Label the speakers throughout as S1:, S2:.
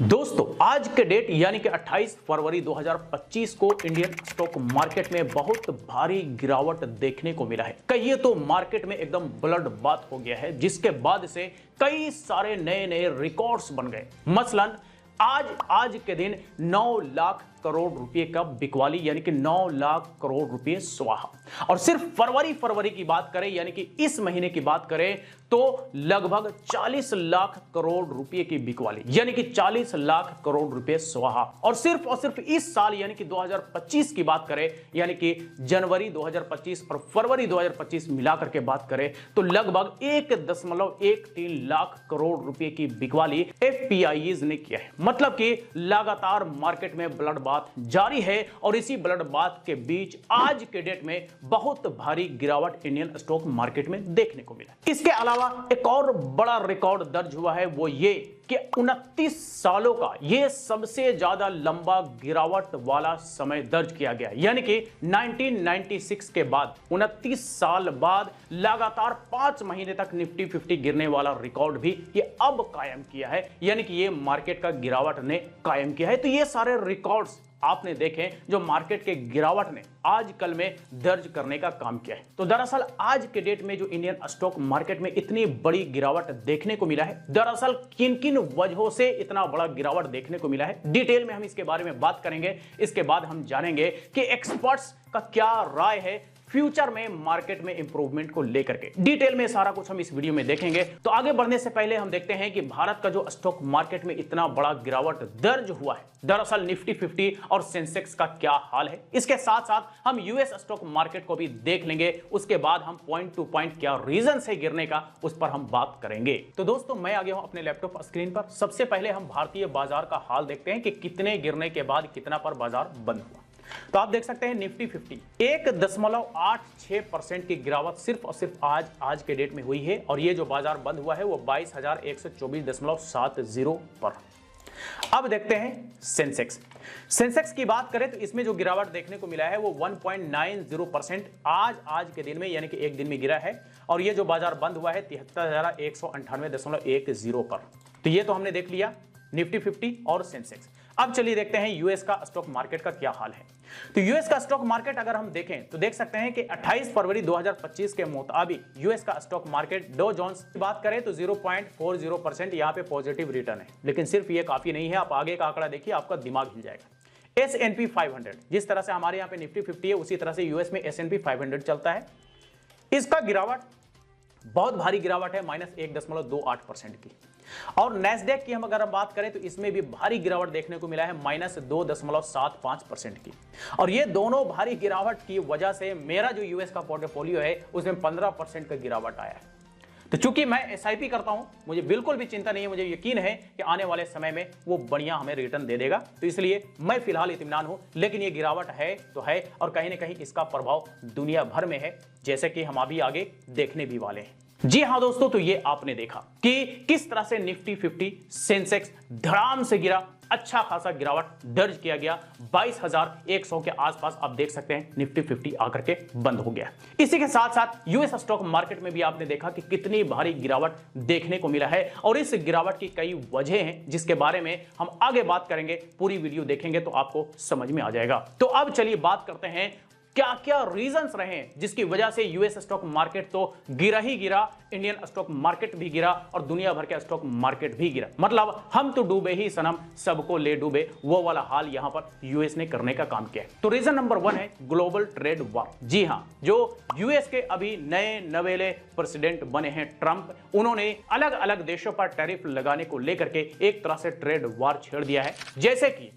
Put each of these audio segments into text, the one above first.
S1: दोस्तों आज के डेट यानी कि 28 फरवरी 2025 को इंडियन स्टॉक मार्केट में बहुत भारी गिरावट देखने को मिला है। कहिए तो मार्केट में एकदम ब्लड बात हो गया है, जिसके बाद से कई सारे नए नए रिकॉर्ड्स बन गए। मसलन आज के दिन 9 लाख करोड़ रुपए का बिकवाली यानी कि 9 लाख करोड़ रुपए स्वाहा। और सिर्फ फरवरी की बात करें यानी कि इस महीने की बात करें तो लगभग 40 लाख करोड़ रुपए की बिकवाली यानी कि 40 लाख करोड़ रुपए स्वाहा। और सिर्फ इस साल यानी कि 2025 की बात करें यानी कि जनवरी 2025 और फरवरी 2025 मिलाकर के बात करें तो लगभग 1.13 लाख करोड़ रुपए की बिकवाली एफपीआईज ने किया है। मतलब कि लगातार मार्केट में ब्लड बात जारी है और इसी ब्लड बात के बीच आज के डेट में बहुत भारी गिरावट इंडियन स्टॉक मार्केट में देखने को मिला। इसके अलावा एक और बड़ा रिकॉर्ड दर्ज हुआ है, वो ये कि 29 सालों का ये सबसे ज्यादा लंबा गिरावट वाला समय दर्ज किया गया। यानी कि 1996 के बाद 29 साल बाद लगातार 5 महीने तक निफ्टी 50 गिरने वाला रिकॉर्ड भी ये अब कायम किया है, यानी कि ये मार्केट का गिरावट ने कायम किया है। तो ये सारे रिकॉर्ड्स आपने देखें जो मार्केट के गिरावट ने आज कल में दर्ज करने का काम किया है। तो दरअसल आज के डेट में जो इंडियन स्टॉक मार्केट में इतनी बड़ी गिरावट देखने को मिला है, दरअसल किन किन वजहों से इतना बड़ा गिरावट देखने को मिला है, डिटेल में हम इसके बारे में बात करेंगे। इसके बाद हम जानेंगे कि एक्सपर्ट्स का क्या राय है फ्यूचर में मार्केट में इंप्रूवमेंट को लेकर के। डिटेल में सारा कुछ हम इस वीडियो में देखेंगे। तो आगे बढ़ने से पहले हम देखते हैं कि भारत का जो स्टॉक मार्केट में इतना बड़ा गिरावट दर्ज हुआ है, दरअसल निफ्टी 50 और सेंसेक्स का क्या हाल है। इसके साथ साथ हम यूएस स्टॉक मार्केट को भी देख लेंगे। उसके बाद हम पॉइंट टू पॉइंट क्या रीजन है गिरने का उस पर हम बात करेंगे। तो दोस्तों मैं आ गया हूं अपने लैपटॉप स्क्रीन पर। सबसे पहले हम भारतीय बाजार का हाल देखते हैं कि कितने गिरने के बाद कितना पर बाजार बंद हुआ। तो आप देख सकते हैं निफ्टी 50 1.86% की गिरावट सिर्फ और सिर्फ आज के डेट में हुई है। और ये जो बाजार बंद हुआ है वो 22,124.70 पर। अब देखते हैं सेंसेक्स की बात करें तो इसमें जो गिरावट देखने को मिला है वो 1.90% आज के दिन में यानी कि एक दिन में गिरा है। और ये जो बाजार बंद हुआ है 73,198.10 पर। तो ये तो हमने देख लिया निफ्टी 50 और सेंसेक्स। अब चलिए देखते हैं यूएस का स्टॉक मार्केट का क्या हाल है। तो यूएस का स्टॉक मार्केट अगर हम देखें तो देख सकते हैं कि 28 फरवरी 2025 के मुताबिक यूएस का स्टॉक मार्केट डॉ जोन्स की बात करें तो 0.40% यहां पे पॉजिटिव रिटर्न है। लेकिन सिर्फ ये काफी नहीं है, आप आगे का आंकड़ा देखिए आपका दिमाग हिल जाएगा। S&P 500 जिस तरह से हमारे यहां पे निफ्टी 50 है उसी तरह से यूएस में S&P 500 चलता है। इसका गिरावट बहुत भारी गिरावट है, -1.28% की। और नैस्डैक की हम अगर बात करें तो इसमें भी भारी गिरावट देखने को मिला है, -2.75% की। और ये दोनों भारी गिरावट की वजह से मेरा जो यूएस का पोर्टफोलियो है उसमें 15% का गिरावट आया है। तो चूंकि मैं एसआईपी करता हूं, मुझे बिल्कुल भी चिंता नहीं है, मुझे यकीन है कि आने वाले समय में वो बढ़िया हमें रिटर्न दे देगा। तो इसलिए मैं फिलहाल इत्मीनान हूं। लेकिन ये गिरावट है तो है और कहीं ना कहीं इसका प्रभाव दुनिया भर में है, जैसे कि हम अभी आगे देखने भी वाले हैं। जी हां दोस्तों, तो ये आपने देखा कि किस तरह से निफ्टी 50 सेंसेक्स धड़ाम से गिरा, अच्छा खासा गिरावट दर्ज किया गया। 22,100 के आसपास आप देख सकते हैं निफ्टी 50 आकर के बंद हो गया। इसी के साथ साथ यूएस स्टॉक मार्केट में भी आपने देखा कि कितनी भारी गिरावट देखने को मिला है। और इस गिरावट की कई वजह हैं जिसके बारे में हम आगे बात करेंगे। पूरी वीडियो देखेंगे तो आपको समझ में आ जाएगा। तो अब चलिए बात करते हैं क्या क्या रीजंस रहे जिसकी वजह से यूएस स्टॉक मार्केट तो गिरा ही गिरा, इंडियन स्टॉक मार्केट भी गिरा और दुनिया भर के स्टॉक मार्केट भी गिरा। मतलब हम तो डूबे ही सनम, सबको ले डूबे, वो वाला हाल यहां पर यूएस ने करने का काम किया है। तो रीजन नंबर 1 है ग्लोबल ट्रेड वॉर। जी हां, जो यूएस के अभी नए नवेले प्रेसिडेंट बने हैं ट्रंप, उन्होंने अलग अलग देशों पर टैरिफ लगाने को लेकर के एक तरह से ट्रेड वॉर छेड़ दिया है। जैसे कि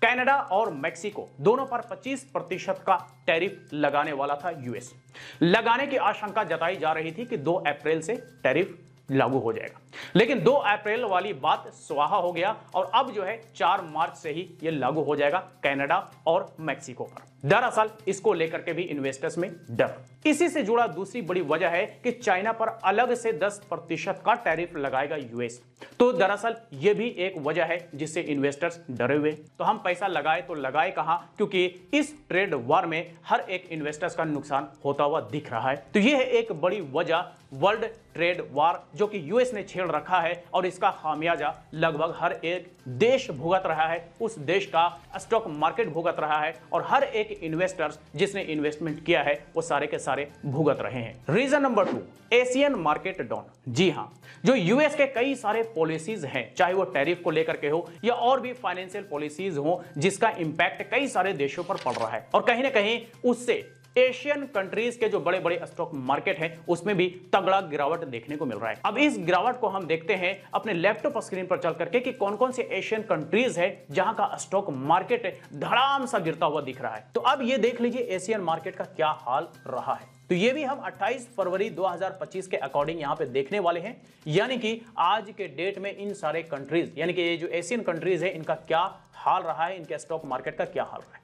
S1: कनाडा और मेक्सिको दोनों पर 25% का टैरिफ लगाने वाला था यूएस। लगाने की आशंका जताई जा रही थी कि 2 अप्रैल से टैरिफ लागू हो जाएगा। लेकिन 2 अप्रैल वाली बात स्वाहा हो गया और अब जो है 4 मार्च से ही यह लागू हो जाएगा कनाडा और मेक्सिको पर। दरअसल इसको लेकर के भी इन्वेस्टर्स में डर। इसी से जुड़ा दूसरी बड़ी वजह है कि चाइना पर अलग से 10% का टैरिफ लगाएगा यूएस। तो दरअसल यह भी एक वजह है जिससे इन्वेस्टर्स डरे हुए। तो हम पैसा लगाए तो लगाए कहां, क्योंकि इस ट्रेड वॉर में हर एक इन्वेस्टर्स का नुकसान होता हुआ दिख रहा है। तो यह है एक बड़ी वजह, वर्ल्ड ट्रेड वॉर जो कि यूएस ने छेड़ रखा है और इसका खामियाजा लगभग हर एक देश भुगत रहा है। उस देश का स्टॉक मार्केट भुगत रहा है और हर एक इन्वेस्टर्स जिसने इन्वेस्टमेंट किया है वो सारे के सारे भुगत रहे हैं। Reason number 2, Asian market down. जी हां, जो यूएस के कई सारे पॉलिसीज हैं, चाहे वो टैरिफ को लेकर के हो या और भी फाइनेंशियल पॉलिसीज हो, जिसका इंपैक्ट कई सारे देशों पर पड़ रहा है और कहीं ना कहीं उससे एशियन कंट्रीज के जो बड़े बड़े स्टॉक मार्केट हैं उसमें भी तगड़ा गिरावट देखने को मिल रहा है। अब इस गिरावट को हम देखते हैं अपने लैपटॉप स्क्रीन पर चल करके कि कौन कौन से एशियन कंट्रीज है जहां का स्टॉक मार्केट धड़ाम सा गिरता हुआ दिख रहा है। तो अब ये देख लीजिए एशियन मार्केट का क्या हाल रहा है। तो ये भी हम 28 फरवरी 2025 के अकॉर्डिंग यहां पे देखने वाले हैं, यानी कि आज के डेट में इन सारे कंट्रीज यानी कि ये जो एशियन कंट्रीज है इनका क्या हाल रहा है, इनके स्टॉक मार्केट का क्या हाल रहा है।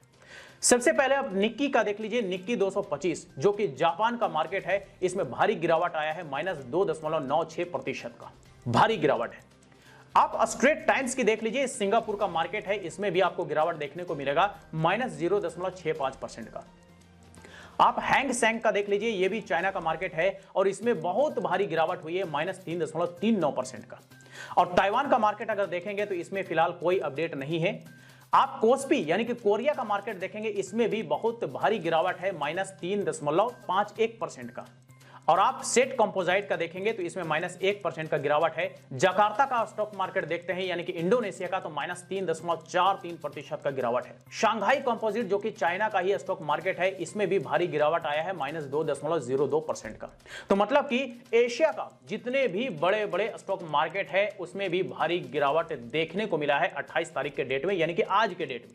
S1: सबसे पहले आप निक्की का देख लीजिए, निक्की 225 जो कि जापान का मार्केट है, इसमें भारी गिरावट आया है -2.96% का भारी गिरावट है। आप स्ट्रेट टाइम्स की देख लीजिए, सिंगापुर का मार्केट है, इसमें भी आपको गिरावट देखने को मिलेगा -0.65% का। आप हैंग सेंग का देख लीजिए, यह भी चाइना का मार्केट है और इसमें बहुत भारी गिरावट हुई है -3.39% का। और ताइवान का मार्केट अगर देखेंगे तो इसमें फिलहाल कोई अपडेट नहीं है। आप कोस्पी यानी कि कोरिया का मार्केट देखेंगे, इसमें भी बहुत भारी गिरावट है -3.51% का। और आप सेट कंपोजिट का देखेंगे तो इसमें -1% का गिरावट है। जकार्ता का स्टॉक मार्केट देखते हैं यानी कि इंडोनेशिया का, तो -3.43% का गिरावट है। शांघाई कंपोजिट जो कि चाइना का ही स्टॉक मार्केट है, इसमें भी भारी गिरावट आया है -2.02% का। तो मतलब कि एशिया का जितने भी बड़े बड़े स्टॉक मार्केट है उसमें भी भारी गिरावट देखने को मिला है 28 तारीख के डेट में, यानी कि आज के डेट में।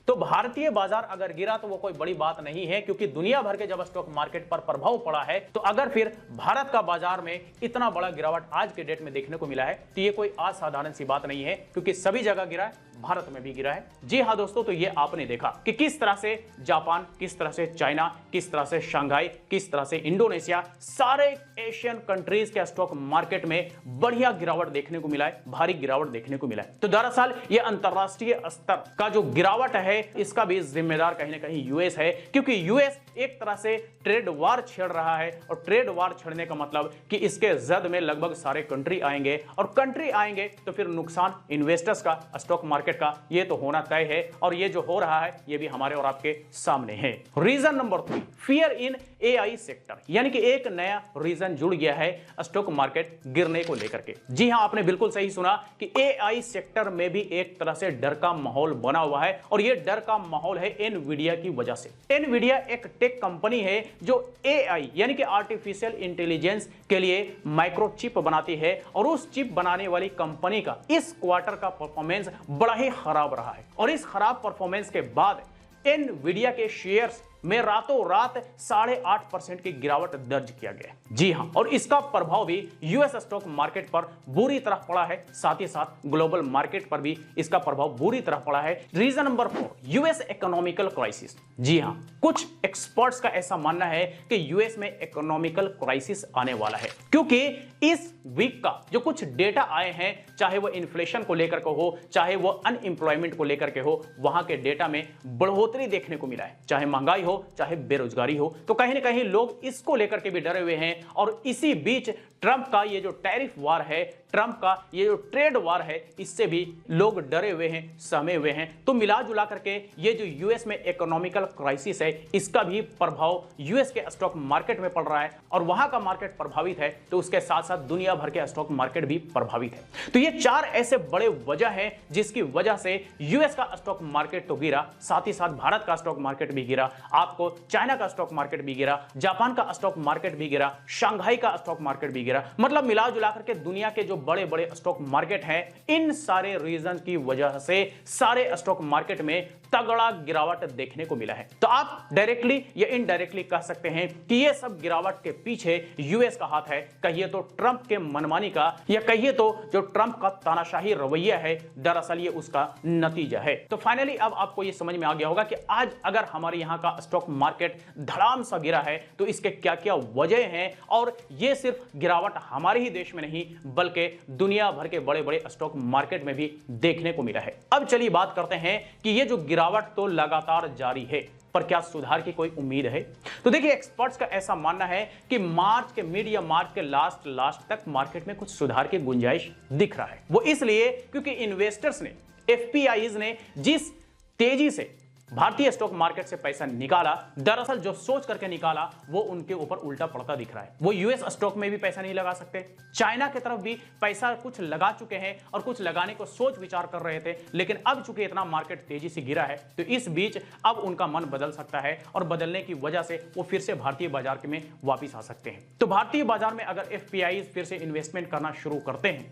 S1: तो भारतीय बाजार अगर गिरा तो वो कोई बड़ी बात नहीं है, क्योंकि दुनिया भर के जब स्टॉक मार्केट पर प्रभाव पड़ा है, तो अगर फिर भारत का बाजार में इतना बड़ा गिरावट आज के डेट में देखने को मिला है तो ये कोई असाधारण सी बात नहीं है, क्योंकि सभी जगह गिरा है, भारत में भी गिरा है। जी हां दोस्तों, तो ये आपने देखा कि किस तरह से जापान, किस तरह से चाइना, किस तरह से शंघाई, किस तरह से इंडोनेशिया, सारे एशियन कंट्रीज के स्टॉक मार्केट में बढ़िया गिरावट देखने को मिला है, भारी गिरावट देखने को मिला है। तो दरअसल ये अंतरराष्ट्रीय स्तर का जो गिरावट है इसका भी जिम्मेदार कहीं ना कहीं यूएस है, क्योंकि यूएस एक तरह से ट्रेड वार छेड़ रहा है और ट्रेड वार छेड़ने का मतलब कि इसके जद में लगभग सारे कंट्री आएंगे और कंट्री आएंगे तो फिर नुकसान इन्वेस्टर्स का, स्टॉक मार्केट का, ये तो होना तय है और ये जो हो रहा है ये भी हमारे और आपके सामने है। Reason number 3, fear in AI sector, यानी कि एक नया रीजन जुड़ गया है स्टॉक मार्केट गिरने को लेकर के। जी हां, आपने बिल्कुल सही सुना कि एआई सेक्टर में भी एक तरह से डर का माहौल बना हुआ है और ये डर का माहौल है एनवीडिया की वजह से। एनवीडिया एक टेक कंपनी है जो एआई यानी कि आर्टिफिशियल इंटेलिजेंस के लिए माइक्रोचिप बनाती है और उस चिप बनाने वाली कंपनी का इस क्वार्टर का परफॉर्मेंस बड़ा ही खराब रहा है और इस खराब परफॉर्मेंस के बाद एनवीडिया के शेयर्स में रातों रात 8.5% की गिरावट दर्ज किया गया। जी हां, और इसका प्रभाव भी यूएस स्टॉक मार्केट पर बुरी तरह पड़ा है, साथ ही साथ ग्लोबल मार्केट पर भी इसका प्रभाव बुरी तरह पड़ा है। Reason number 4, US economical crisis. जी हां, कुछ एक्सपर्ट्स का ऐसा मानना है कि यूएस में इकोनॉमिकल क्राइसिस आने वाला है, क्योंकि इस वीक का जो कुछ डेटा आए हैं, चाहे वो इन्फ्लेशन को लेकर के हो, चाहे वो अनएम्प्लॉयमेंट को लेकर के हो, वहां के डेटा में बढ़ोतरी देखने को मिला है, चाहे महंगाई चाहे बेरोजगारी हो। तो कहीं ना कहीं लोग इसको लेकर के भी डरे हुए हैं और इसी बीच ट्रंप का ये जो टैरिफ वार है, ट्रंप का ये जो ट्रेड वार है, इससे भी लोग डरे हुए हैं, सहमे हुए हैं। तो मिला जुला करके ये जो यूएस में इकोनॉमिकल क्राइसिस है, इसका भी प्रभाव यूएस के स्टॉक मार्केट में पड़ रहा है और वहां का मार्केट प्रभावित है तो उसके साथ साथ दुनिया भर के स्टॉक मार्केट भी प्रभावित है। तो ये 4 ऐसे बड़े वजह हैं जिसकी वजह से यूएस का स्टॉक मार्केट तो गिरा, साथ ही साथ भारत का स्टॉक मार्केट भी गिरा, आपको चाइना का स्टॉक मार्केट भी गिरा, जापान का स्टॉक मार्केट भी गिरा, शंघाई का स्टॉक मार्केट भी गिरा। मतलब मिला जुला करके दुनिया के जो बड़े बड़े स्टॉक मार्केट हैं, इन सारे रीजन की वजह से सारे स्टॉक मार्केट में तगड़ा गिरावट देखने को मिला है। तो आप डायरेक्टली या इनडायरेक्टली कह सकते हैं कि यह सब गिरावट के पीछे यूएस का हाथ है, कहिए तो ट्रंप के मनमानी का, या कहिए तो जो ट्रंप का तानाशाही रवैया है, दरअसल ये उसका नतीजा है। तो फाइनली अब आपको ये समझ में आ गया होगा कि आज अगर हमारे यहां का स्टॉक मार्केट धड़ाम सा गिरा है तो इसके क्या क्या वजह हैं, और ये सिर्फ गिरावट हमारे ही देश में नहीं बल्कि दुनिया भर के बड़े बड़े स्टॉक मार्केट में भी देखने को मिला है। अब चलिए बात करते हैं कि ये जो गिरावट तो लगातार जारी है, पर क्या सुधार की कोई उम्मीद है? तो देखिए, एक्सपर्ट्स का ऐसा मानना है कि मार्च के मिड या मार्च के लास्ट तक मार्केट में कुछ सुधार की गुंजाइश दिख रहा है। वो इसलिए क्योंकि इन्वेस्टर्स ने, एफपीआईज ने जिस तेजी से भारतीय स्टॉक मार्केट से पैसा निकाला, दरअसल जो सोच करके निकाला वो उनके ऊपर उल्टा पड़ता दिख रहा है। वो यूएस स्टॉक में भी पैसा नहीं लगा सकते, चाइना की तरफ भी पैसा कुछ लगा चुके हैं और कुछ लगाने को सोच विचार कर रहे थे, लेकिन अब चूंकि इतना मार्केट तेजी से गिरा है तो इस बीच अब उनका मन बदल सकता है और बदलने की वजह से वो फिर से भारतीय बाजार में वापिस आ सकते हैं। तो भारतीय बाजार में अगर एफपीआई फिर से इन्वेस्टमेंट करना शुरू करते हैं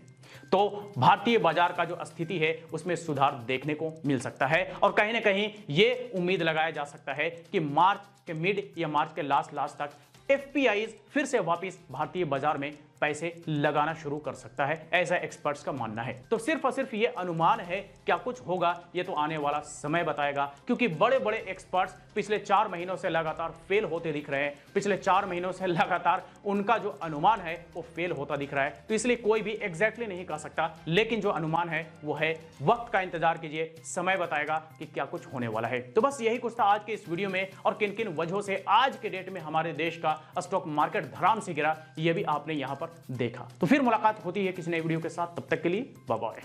S1: तो भारतीय बाजार का जो स्थिति है उसमें सुधार देखने को मिल सकता है, और कहीं ना कहीं ये उम्मीद लगाया जा सकता है कि मार्च के मिड या मार्च के लास्ट तक एफपीआईज फिर से वापस भारतीय बाजार में पैसे लगाना शुरू कर सकता है, ऐसा एक्सपर्ट्स का मानना है। तो सिर्फ और सिर्फ ये अनुमान है, क्या कुछ होगा ये तो आने वाला समय बताएगा, क्योंकि बड़े बड़े एक्सपर्ट्स पिछले 4 महीनों से लगातार फेल होते दिख रहे हैं। पिछले 4 महीनों से लगातार उनका जो अनुमान है वो फेल होता दिख रहा है, तो इसलिए कोई भी एग्जैक्टली नहीं कह सकता, लेकिन जो अनुमान है वो है। वक्त का इंतजार कीजिए, समय बताएगा कि क्या कुछ होने वाला है। तो बस यही कुछ था आज के इस वीडियो में, और किन किन वजहों से आज के डेट में हमारे देश का स्टॉक मार्केट धड़ाम से गिरा, ये भी आपने यहां पर देखा। तो फिर मुलाकात होती है किसी नए वीडियो के साथ, तब तक के लिए बाय बाय।